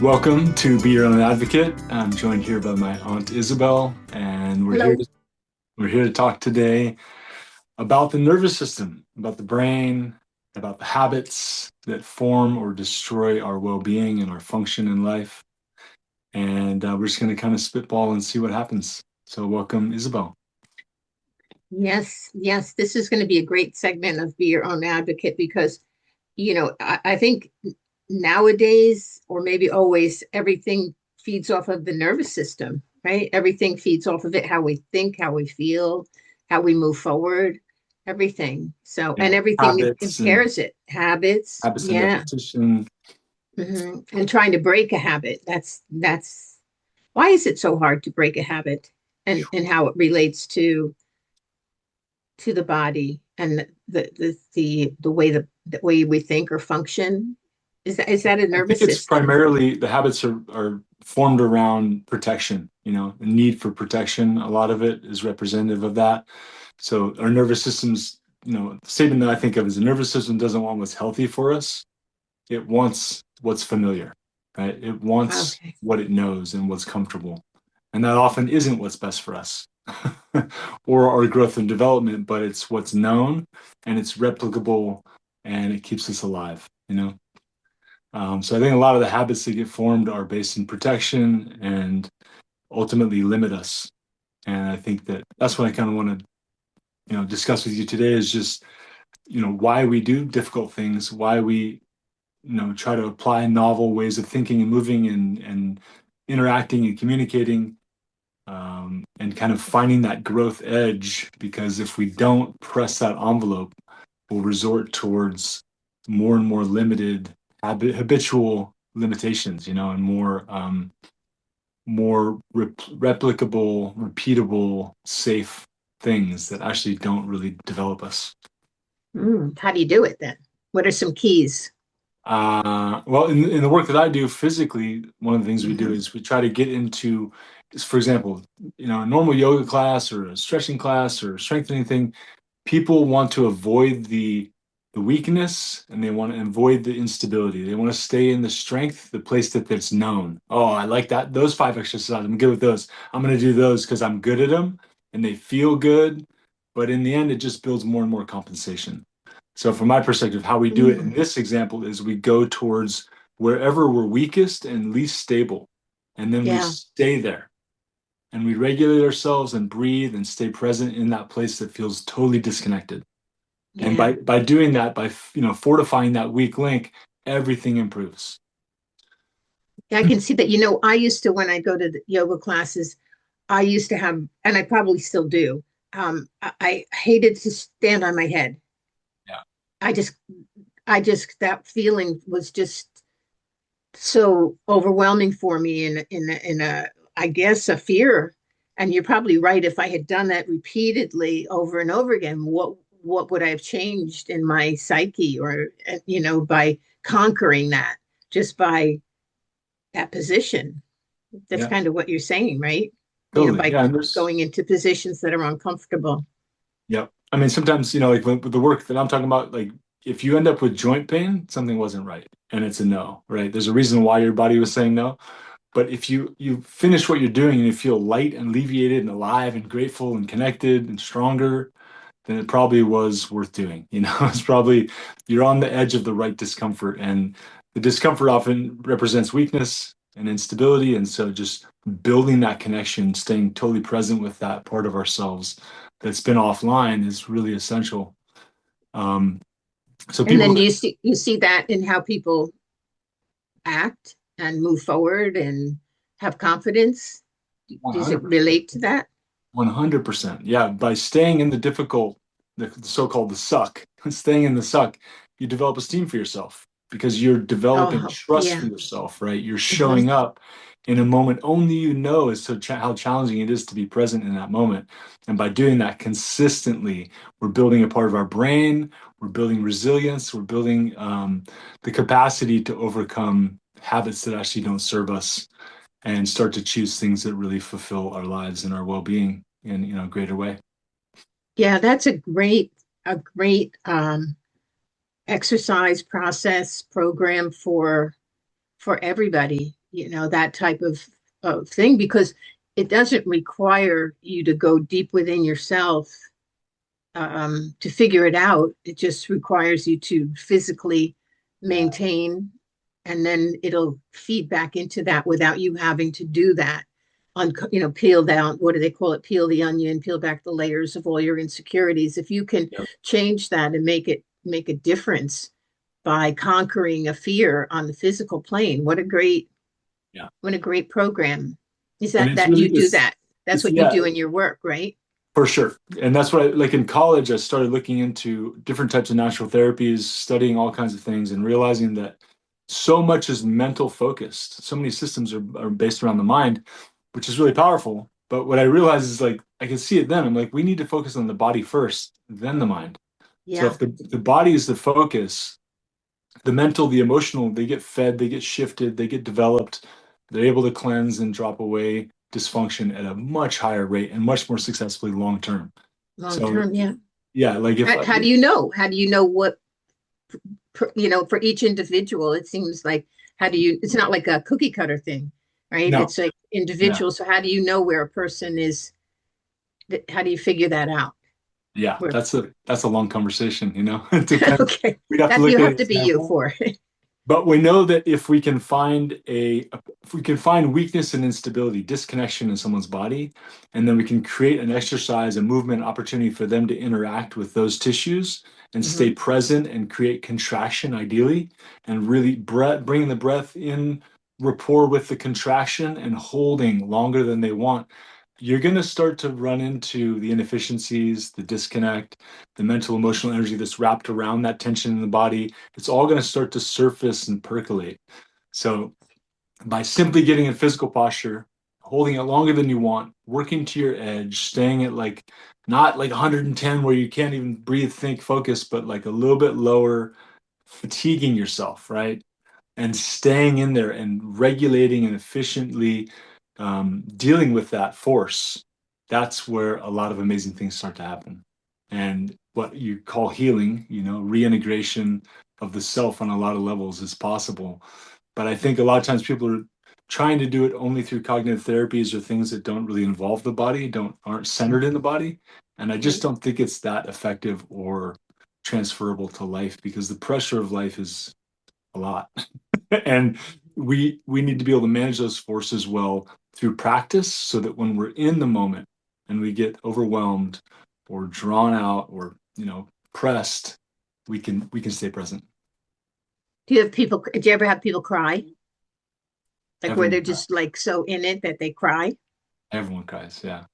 Welcome to Be Your Own Advocate. I'm joined here by my aunt Isabel, and Hello. we're here to talk today about the nervous system, about the brain, about the habits that form or destroy our well-being and our function in life. And we're just going to kind of spitball and see what happens. So, welcome, Isabel. Yes, yes, this is going to be a great segment of Be Your Own Advocate because, I think nowadays, or maybe always, everything feeds off of the nervous system, right? Everything feeds off of it, how we think, how we feel, how we move forward, everything. So, and Yeah, everything habits and impairs it. Habits, habits and yeah. repetition. And trying to break a habit. That's why is it so hard to break a habit and how it relates to the body and the way we think or function. Is that a I think nervous it's system? primarily the habits are formed around protection, the need for protection. A lot of it is representative of that. So our nervous system's, the statement that I think of is the nervous system doesn't want what's healthy for us. It wants what's familiar, right? It wants Okay. what it knows and what's comfortable. And that often isn't what's best for us or our growth and development, but it's what's known and it's replicable and it keeps us alive. So I think a lot of the habits that get formed are based in protection and ultimately limit us. And I think that that's what I kind of want to, discuss with you today is just, why we do difficult things, why we, try to apply novel ways of thinking and moving and interacting and communicating, and kind of finding that growth edge. Because if we don't press that envelope, we'll resort towards more and more limited habitual limitations, and more replicable, repeatable, safe things that actually don't really develop us. How do you do it then? What are some keys? Well, in the work that I do physically, one of the things we do Hmm. is we try to get into, for example, a normal yoga class or a stretching class or strengthening thing. People want to avoid the weakness and they want to avoid the instability. They want to stay in the strength, the place that's known. Oh, I like that. Those five exercises, I'm good with those. I'm going to do those because I'm good at them and they feel good. But in the end, it just builds more and more compensation. So, from my perspective, how we do it in Mm, this example is we go towards wherever we're weakest and least stable, and then we yeah, stay there and we regulate ourselves and breathe and stay present in that place that feels totally disconnected. And yeah. by doing that, by fortifying that weak link, everything improves. Yeah, I can see that. I used to, when I go to the yoga classes, I used to have, and I probably still do. I hated to stand on my head. Yeah. I just, that feeling was just so overwhelming for me in a I guess a fear. And you're probably right. If I had done that repeatedly over and over again, what would I have changed in my psyche, or by conquering that, just by that position? That's Yeah, kind of what you're saying, right? totally. By Yeah, and there's going into positions that are uncomfortable. yeah. I mean, sometimes like with the work that I'm talking about, like if you end up with joint pain, something wasn't right, and it's a no, right? There's a reason why your body was saying no. But if you finish what you're doing and you feel light and alleviated and alive and grateful and connected and stronger, then it probably was worth doing. It's probably you're on the edge of the right discomfort, and the discomfort often represents weakness and instability. And so just building that connection, staying totally present with that part of ourselves that's been offline is really essential. Um, so And people then you see that in how people act and move forward and have confidence. Does it 100%. relate to that? 100%. Yeah, by staying in the difficult, the so-called the suck, staying in the suck, you develop esteem for yourself because you're developing Oh, trust for yeah. yourself, right? You're Hmm. showing up in a moment only you know as to how challenging it is to be present in that moment. And by doing that consistently, we're building a part of our brain, we're building resilience, we're building the capacity to overcome habits that actually don't serve us and start to choose things that really fulfill our lives and our well-being in a greater way. Yeah, that's a great exercise process program for everybody. that type of thing, because it doesn't require you to go deep within yourself to figure it out. It just requires you to physically Yeah. maintain, and then it'll feed back into that without you having to do that. Peel down, what do they call it? Peel the onion, peel back the layers of all your insecurities. If you can Yep. change that and make a difference by conquering a fear on the physical plane, Yeah. what a great program. Is And that it's that really you do this, that? That's it's, what you yeah, do in your work, right? for sure. And that's what I like in college. I started looking into different types of natural therapies, studying all kinds of things, and realizing that so much is mental focused. So many systems are based around the mind, which is really powerful. But what I realized is like, I can see it then. I'm like, we need to focus on the body first, then the mind. So Yeah, if the body is the focus, the mental, the emotional, they get fed, they get shifted, they get developed. They're able to cleanse and drop away dysfunction at a much higher rate and much more successfully long term. long So term, yeah. yeah, like if How do you know? How do you know what, for each individual? It seems like, it's not like a cookie cutter thing, right? no, It's like yeah, individual. So how do you know where a person is? How do you figure that out? yeah, Where, that's a long conversation, you know. It depends. okay, We'd have to that look you at an have to be you example. for. But we know that if we can find weakness and instability, disconnection in someone's body, and then we can create an exercise, a movement opportunity for them to interact with those tissues and stay Mhm. present and create contraction ideally, and really bringing the breath in rapport with the contraction and holding longer than they want, you're going to start to run into the inefficiencies, the disconnect, the mental emotional energy that's wrapped around that tension in the body. It's all going to start to surface and percolate. So by simply getting in physical posture, holding it longer than you want, working to your edge, staying at like not like 110 where you can't even breathe, think, focus, but like a little bit lower, fatiguing yourself, right? And staying in there and regulating and efficiently dealing with that force, that's where a lot of amazing things start to happen. And what you call healing, reintegration of the self on a lot of levels is possible. But I think a lot of times people are trying to do it only through cognitive therapies or things that don't really involve the body, don't aren't centered in the body. And I just Right. don't think it's that effective or transferable to life because the pressure of life is a lot. And we need to be able to manage those forces well through practice so that when we're in the moment and we get overwhelmed or drawn out or pressed, we can stay present. Do you ever have people cry? Like where Everyone they're just cries. like so in it that they cry? Everyone cries. Yeah.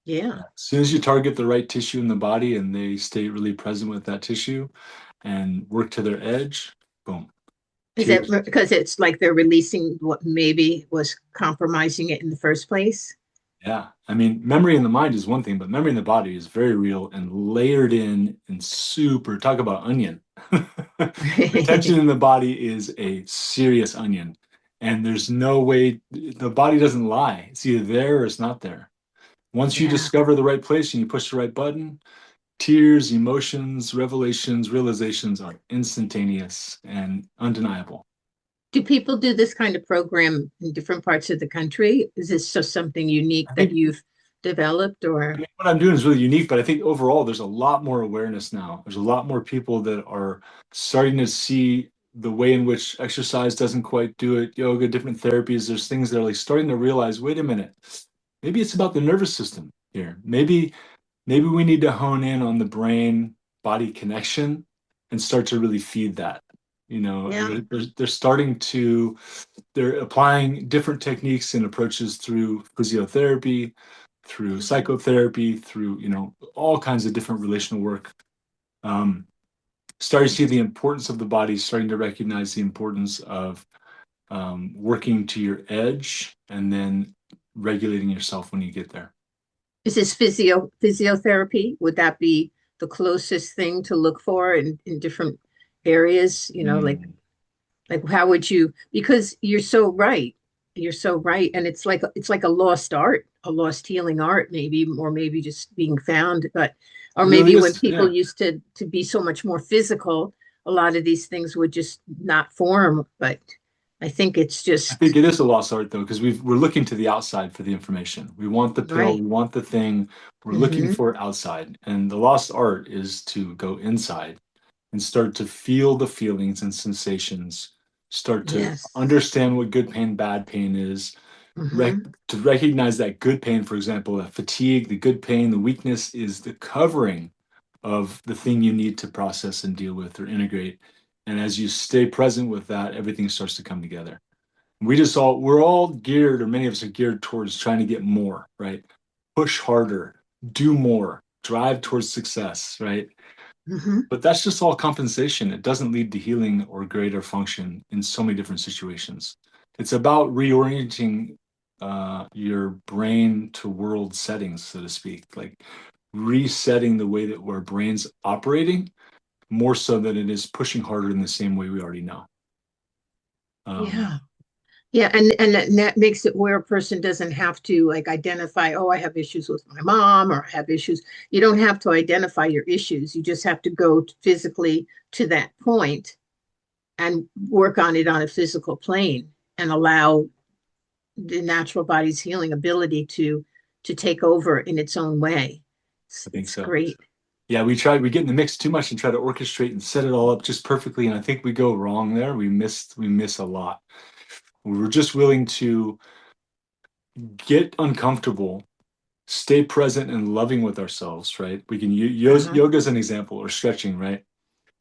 Yeah. Yeah. As soon as you target the right tissue in the body and they stay really present with that tissue and work to their edge, boom, Is it tears. because it's like they're releasing what maybe was compromising it in the first place? Yeah. I mean, memory in the mind is one thing, but memory in the body is very real and layered in and super, talk about onion. The tension in the body is a serious onion. And there's no way, the body doesn't lie. It's either there or it's not there. Once you Yeah. discover the right place and you push the right button, tears, emotions, revelations, realizations are instantaneous and undeniable. Do people do this kind of program in different parts of the country? Is this just something unique I that think you've developed, I or? mean, what I'm doing is really unique, but I think overall there's a lot more awareness now. There's a lot more people that are starting to see the way in which exercise doesn't quite do it, yoga, different therapies. There's things that are like starting to realize, wait a minute, maybe it's about the nervous system here. Maybe we need to hone in on the brain body connection and start to really feed that. Yeah. They're starting to they're applying different techniques and approaches through physiotherapy, through psychotherapy, through all kinds of different relational work. Um, Starting to see the importance of the body, starting to recognize the importance of working to your edge, and then regulating yourself when you get there. Is this physiotherapy? Would that be the closest thing to look for in different areas? Mm. Like how would you, because you're so right. You're so right. And it's like a lost art, a lost healing art, maybe, or maybe just being found. But or It maybe really when is, people yeah. used to be so much more physical, a lot of these things would just not form. But I think it's I think just it is a lost art though, because we're looking to the outside for the information. We want the pill, right. we want the thing, we're looking Hmm. for it outside. And the lost art is to go inside and start to feel the feelings and sensations, start to Yes. understand what good pain, bad pain is, rec- Hmm. to recognize that good pain, for example, that fatigue, the good pain, the weakness is the covering of the thing you need to process and deal with or integrate. And as you stay present with that, everything starts to come together. We're all geared, or many of us are geared towards trying to get more, right? Push harder, do more, drive towards success, right? Hmm. But that's just all compensation. It doesn't lead to healing or greater function in so many different situations. It's about reorienting your brain to world settings, so to speak, like resetting the way that our brain's operating more so than it is pushing harder in the same way we already know. Um, Yeah. Yeah, and that makes it where a person doesn't have to like identify, oh, I have issues with my mom or I have issues. You don't have to identify your issues. You just have to go physically to that point and work on it on a physical plane and allow the natural body's healing ability to take over in its own way. I think It's so. great. Yeah, we get in the mix too much and try to orchestrate and set it all up just perfectly. And I think we go wrong there. We miss a lot. We were just willing to get uncomfortable, stay present and loving with ourselves, right? We can use Uh-huh. yoga as an example or stretching, right?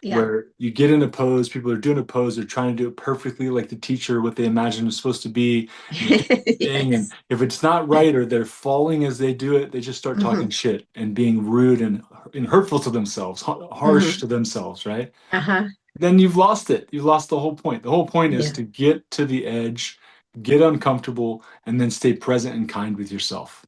Yeah. Where you get in a pose, people are doing a pose, they're trying to do it perfectly like the teacher, what they imagine is supposed to be, and they do the thing. And Yes. if it's not right or they're falling as they do it, they just start talking Hmm. shit and being rude and hurtful to themselves, harsh Hmm. to themselves, right? Uh-huh. Then you've lost it. You've lost the whole point. The whole point is Yeah. to get to the edge, get uncomfortable, and then stay present and kind with yourself.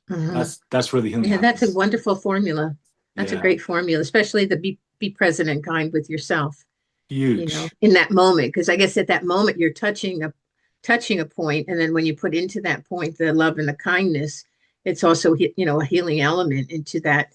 Hmm. That's where the healing Yeah, that's a happens. wonderful formula. That's a Yeah, great formula, especially the be present and kind with yourself, huge. in that moment. Because I guess at that moment you're touching a point, and then when you put into that point the love and the kindness, it's also a healing element into that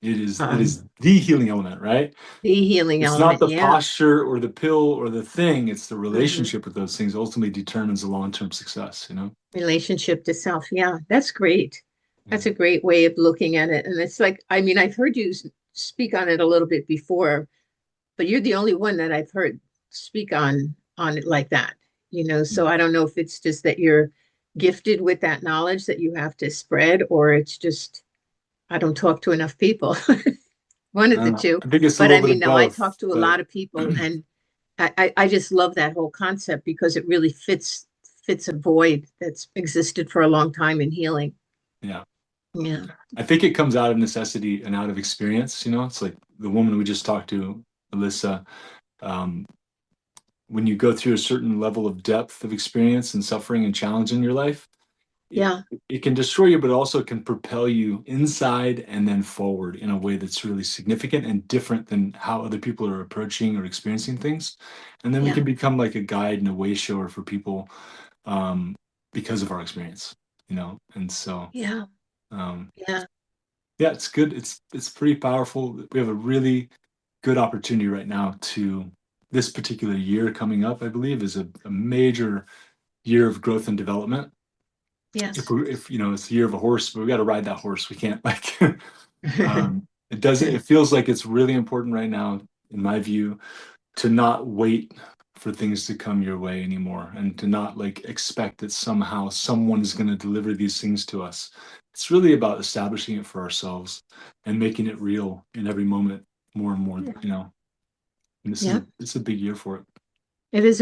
It um is the healing element, right? the healing It's not element. the Yeah. posture or the pill or the thing, it's the Hmm. relationship with those things ultimately determines the long-term success, you know? Relationship to self. Yeah, that's great. Yeah. That's a great way of looking at it. And it's like, I mean, I've heard you speak on it a little bit before, but you're the only one that I've heard speak on it like that. So I don't know if it's just that you're gifted with that knowledge that you have to spread, or it's just I don't talk to enough people. One of the two. I think it's a But little I bit mean, of no, I both, talk to a but lot of people, and I just love that whole concept because it really fits a void that's existed for a long time in healing. yeah. Yeah. I think it comes out of necessity and out of experience, you know? It's like the woman we just talked to, Alyssa, um, when you go through a certain level of depth of experience and suffering and challenge in your life, it, Yeah. it can destroy you, but also can propel you inside and then forward in a way that's really significant and different than how other people are approaching or experiencing things. And then we Yeah. can become like a guide and a way shower for people um, because of our experience, you know? And so, Yeah. um, Yeah. yeah, it's good. It's pretty powerful. We have a really good opportunity right now to this particular year coming up, I believe, is a major year of growth and development. Yes. If you know it's the year of a horse, but we got to ride that horse. We can't like it doesn't it feels like it's really important right now, in my view, to not wait for things to come your way anymore and to not like expect that somehow someone's going to deliver these things to us. It's really about establishing it for ourselves and making it real in every moment more and more, you know. And Yeah. it's a big year for it. It is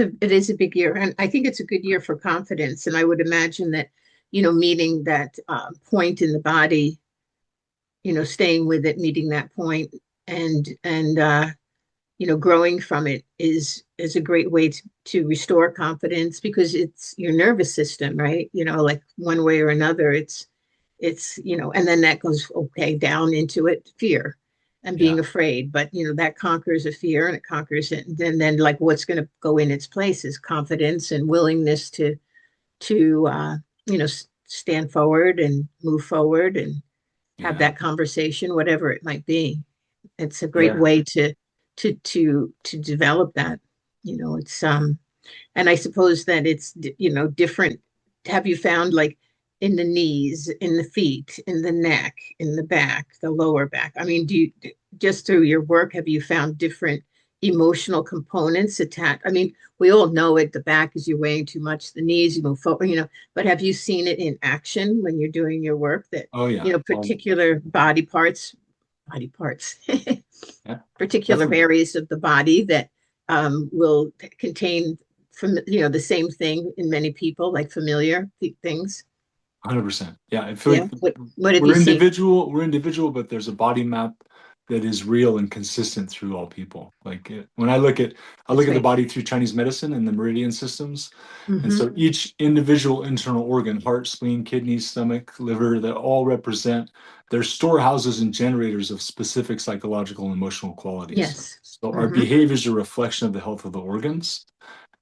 a big year, and I think it's a good year for confidence. And I would imagine that, meeting that point in the body, staying with it, meeting that point, and growing from it is a great way to restore confidence because it's your nervous system, right? Like one way or another, and then that goes okay down into it, fear and Yeah. being afraid. But that conquers a fear and it conquers it. And then like what's going to go in its place is confidence and willingness to stand forward and move forward and have Yeah. that conversation, whatever it might be. It's a great Yeah. way to develop that. It's And I suppose that it's, different. Have you found like in the knees, in the feet, in the neck, in the back, the lower back? I mean, just through your work, have you found different emotional components attached? I mean, we all know it. The back is you're weighing too much, the knees, you move forward, but have you seen it in action when you're doing your work that, Oh yeah. particular body parts, Yeah, particular definitely. areas of the body that will contain from the same thing in many people, like familiar things. 100%. Yeah, I feel Yeah. like What have you seen? we're individual, but there's a body map that is real and consistent through all people. Like when I look That's at the right. body through Chinese medicine and the meridian systems. And Mm-hmm. so each individual internal organ, heart, spleen, kidneys, stomach, liver, that all represent their storehouses and generators of specific psychological and emotional qualities. Yes. So our Mm-hmm. behavior is a reflection of the health of the organs.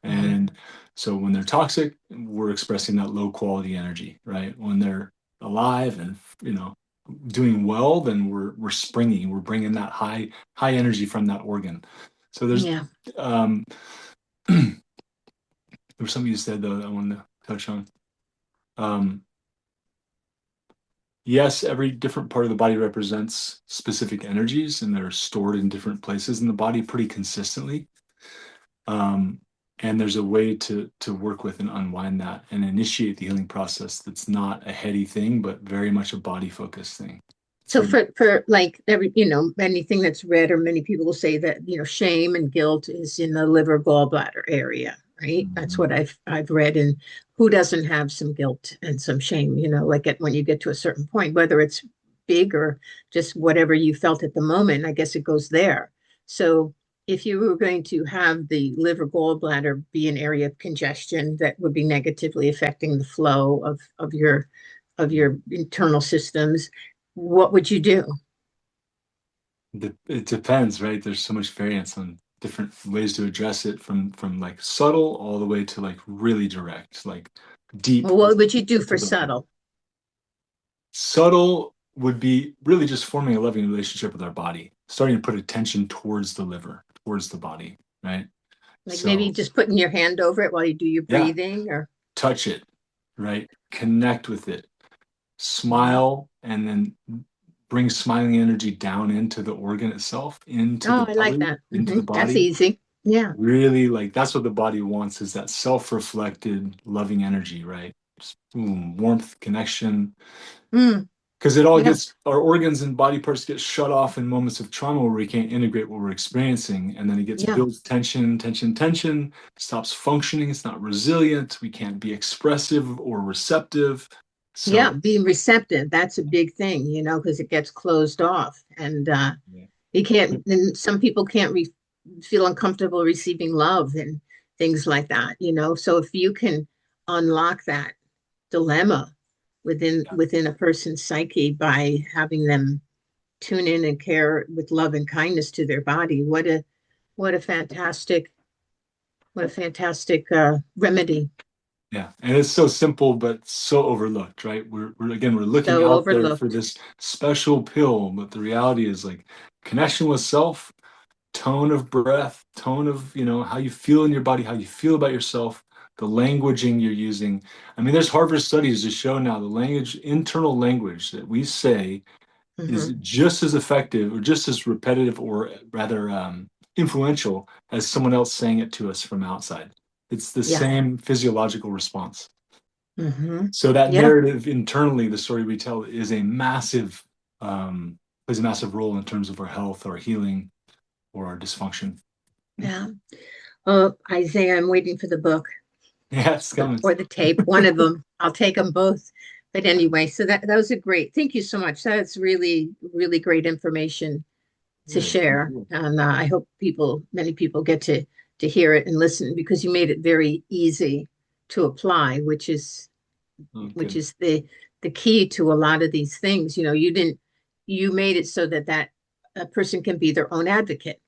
Mm-hmm. And so when they're toxic, we're expressing that low quality energy, right? When they're alive and doing well, then we're springing, we're bringing that high energy from that organ. So Yeah. um, there was something you said though that I wanted to touch on. Um, yes, every different part of the body represents specific energies, and they're stored in different places in the body pretty consistently. Um, and there's a way to work with and unwind that and initiate the healing process that's not a heady thing, but very much a body focused thing. So So for like anything that's read, or many people will say that, shame and guilt is in the liver gallbladder area, right? That's mhm. what I've read. And who doesn't have some guilt and some shame, like when you get to a certain point, whether it's big or just whatever you felt at the moment, I guess it goes there. So if you were going to have the liver gallbladder be an area of congestion that would be negatively affecting the flow of your internal systems, what would you do? It depends, right? There's so much variance on different ways to address it, from like subtle all the way to like really direct, like deep Well, what would you do into for the heart. subtle? Subtle would be really just forming a loving relationship with our body, starting to put attention towards the liver, towards the body, right? Like maybe So just putting your hand over it while you do your yeah, breathing, or touch it, right? Connect with it, Mhm. smile, and then bring smiling energy down into the organ itself, into the Oh, I like belly, that. into the That's body. easy. Yeah. Really, like that's what the body wants, is that self-reflected, loving energy, right? Just boom, warmth, connection. Mm, Because it all yeah. gets, our organs and body parts get shut off in moments of trauma where we can't integrate what we're experiencing. And then it gets Yeah. builds tension, tension, tension, stops functioning. It's not resilient. We can't be expressive or receptive. Yeah. So, Being receptive. That's a big thing, because it gets closed off. And yeah. you can't, and some people can't feel uncomfortable receiving love and things like that. So if you can unlock that dilemma within a person's psyche by having them tune in and care with love and kindness to their body. What a fantastic remedy. Yeah, and it's so simple but so overlooked, right? We're looking So out there for overlooked. this special pill, but the reality is like connection with self, tone of breath, tone of, how you feel in your body, how you feel about yourself, the languaging you're using. I mean, there's Harvard studies to show now the language, internal language that we say is Hmm. just as effective or just as repetitive or rather influential as someone else saying it to us from outside. It's the Yeah. same physiological response. Hmm. So that Yeah. narrative internally, the story we tell is a plays a massive role in terms of our health, our healing, or our dysfunction. Yeah. Oh, Isaiah, I'm waiting for the book Yeah, it's coming. or the tape, one of them. I'll take them both. But anyway, so that was a great. Thank you so much. That's really, really great information to Good. share. And I hope many people get to hear it and listen, because you made it very easy to apply, which is Oh, which good. is the key to a lot of these things. You made it so that a person can be their own advocate.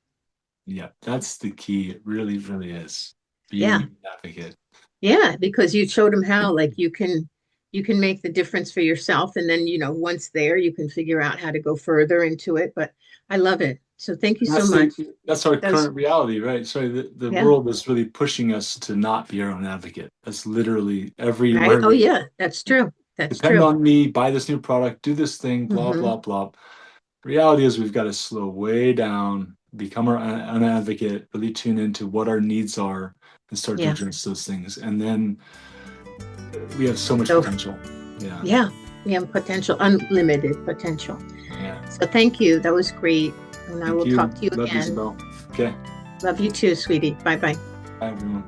Yeah, that's the key. It really, really is. Being Yeah. an advocate. Yeah, because you showed them how, like, you can make the difference for yourself, and then once there you can figure out how to go further into it. But I love it. So thank you And so much. that's our That was, current reality, right? So the yeah, world is really pushing us to not be our own advocate. That's literally right. everywhere Oh, we yeah, that's true. That's depend true. on me, buy this new product, do this thing, blah, Hmm. blah, blah. The reality is we've got to slow way down, become our own advocate, really tune into what our needs are and start to Yeah. address those things. And then we have so much So, potential. Yeah. yeah, we have potential, unlimited potential. Yeah. So thank you. That was great. And I Thank will you. talk to you Love you, again. Isabel. Okay. Love you too, sweetie. Bye bye. Bye, everyone.